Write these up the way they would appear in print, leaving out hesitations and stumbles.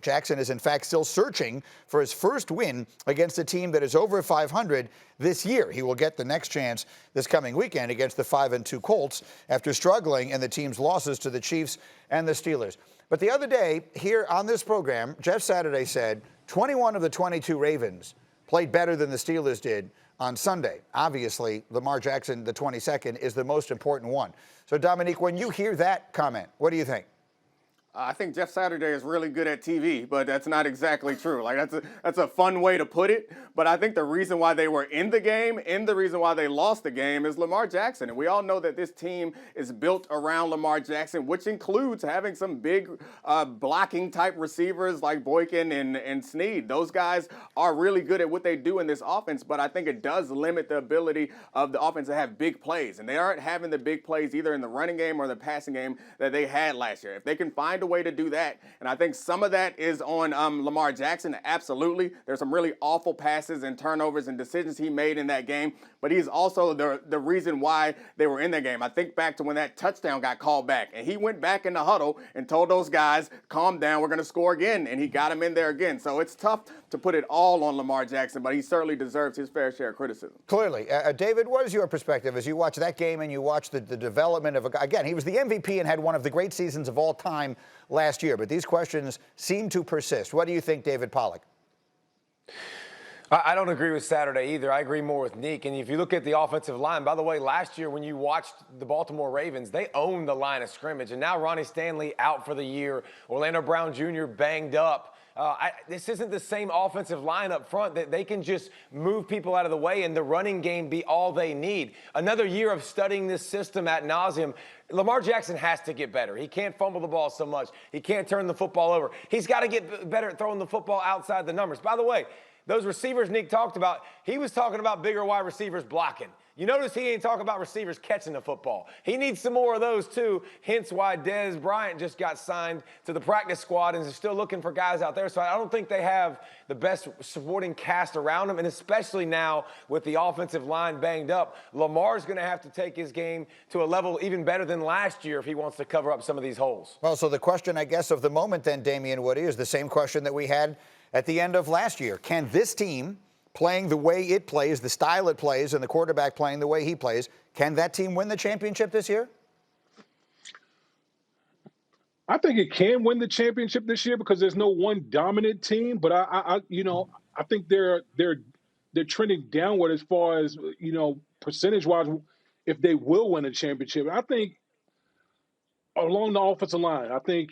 Jackson is in fact still searching for his first win against a team that is over 500 this year. He will get the next chance this coming weekend against the 5-2 Colts after struggling in the team's losses to the Chiefs and the Steelers. But the other day here on this program, Jeff Saturday said 21 of the 22 Ravens played better than the Steelers did on Sunday. Obviously, Lamar Jackson, the 22nd, is the most important one. So, Domonique, when you hear that comment, what do you think? I think Jeff Saturday is really good at TV, but that's not exactly true. Like that's a fun way to put it. But I think the reason why they were in the game and the reason why they lost the game is Lamar Jackson. And we all know that this team is built around Lamar Jackson, which includes having some big blocking type receivers like Boykin and Snead. Those guys are really good at what they do in this offense, but I think it does limit the ability of the offense to have big plays. And they aren't having the big plays either in the running game or the passing game that they had last year. If they can find a way to do that, and I think some of that is on Lamar Jackson. Absolutely, there's some really awful passes and turnovers and decisions he made in that game, but he's also the reason why they were in that game. I think back to when that touchdown got called back, and he went back in the huddle and told those guys, calm down, we're going to score again, and he got him in there again. So it's tough to put it all on Lamar Jackson, but he certainly deserves his fair share of criticism. Clearly. David, what is your perspective as you watch that game and you watch the development of a guy? Again, he was the MVP and had one of the great seasons of all time last year, but these questions seem to persist. What do you think, David Pollack? I don't agree with Saturday either. I agree more with Nick. And if you look at the offensive line, by the way, last year when you watched the Baltimore Ravens, they owned the line of scrimmage. And now Ronnie Stanley out for the year. Orlando Brown Jr. banged up. This isn't the same offensive line up front that they can just move people out of the way and the running game be all they need. Another year of studying this system ad nauseum. Lamar Jackson has to get better. He can't fumble the ball so much. He can't turn the football over. He's got to get better at throwing the football outside the numbers. By the way, those receivers Nick talked about, he was talking about bigger wide receivers blocking. You notice he ain't talking about receivers catching the football. He needs some more of those too, hence why Dez Bryant just got signed to the practice squad and is still looking for guys out there. So I don't think they have the best supporting cast around him, and especially now with the offensive line banged up, Lamar's going to have to take his game to a level even better than last year if he wants to cover up some of these holes. Well, so the question, I guess, of the moment then, Damien Woody, is the same question that we had at the end of last year. Can this team, playing the way it plays, the style it plays, and the quarterback playing the way he plays, can that team win the championship this year? I think it can win the championship this year because there's no one dominant team. But I think they're trending downward as far as percentage-wise if they will win a championship. I think along the offensive line, I think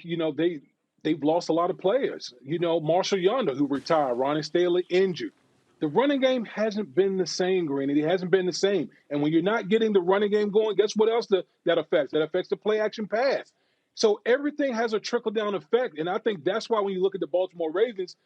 they've lost a lot of players. Marshall Yonder, who retired, Ronnie Stanley injured. The running game hasn't been the same, Green. It hasn't been the same. And when you're not getting the running game going, guess what else that affects? That affects the play-action pass. So everything has a trickle-down effect. And I think that's why when you look at the Baltimore Ravens,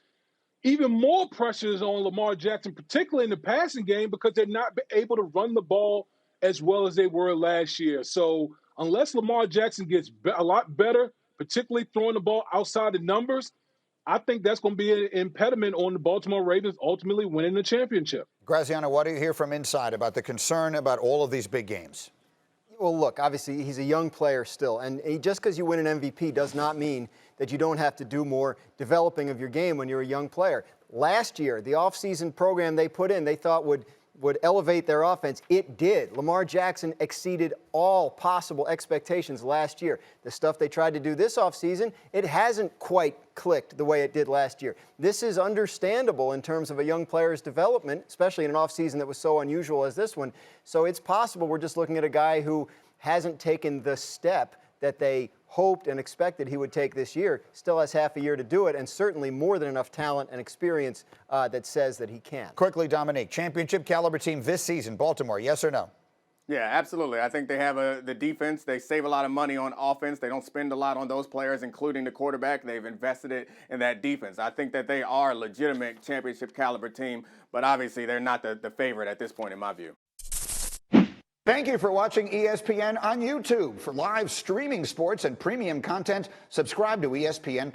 even more pressure is on Lamar Jackson, particularly in the passing game, because they're not able to run the ball as well as they were last year. So unless Lamar Jackson gets a lot better, particularly throwing the ball outside the numbers, I think that's going to be an impediment on the Baltimore Ravens ultimately winning the championship. Graziano, what do you hear from inside about the concern about all of these big games? Well, look, obviously he's a young player still, and just because you win an MVP does not mean that you don't have to do more developing of your game when you're a young player. Last year, the offseason program they put in, they thought would elevate their offense. It did. Lamar Jackson exceeded all possible expectations last year. The stuff they tried to do this offseason, it hasn't quite clicked the way it did last year. This is understandable in terms of a young player's development, especially in an offseason that was so unusual as this one. So it's possible we're just looking at a guy who hasn't taken the step that they hoped and expected he would take this year. Still has half a year to do it, and certainly more than enough talent and experience that says that he can. Quickly, Domonique, championship caliber team this season, Baltimore, yes or no? Yeah, absolutely. I think they have the defense. They save a lot of money on offense. They don't spend a lot on those players, including the quarterback. They've invested it in that defense. I think that they are a legitimate championship caliber team, but obviously they're not the favorite at this point in my view. Thank you for watching ESPN on YouTube. For live streaming sports and premium content, subscribe to ESPN+.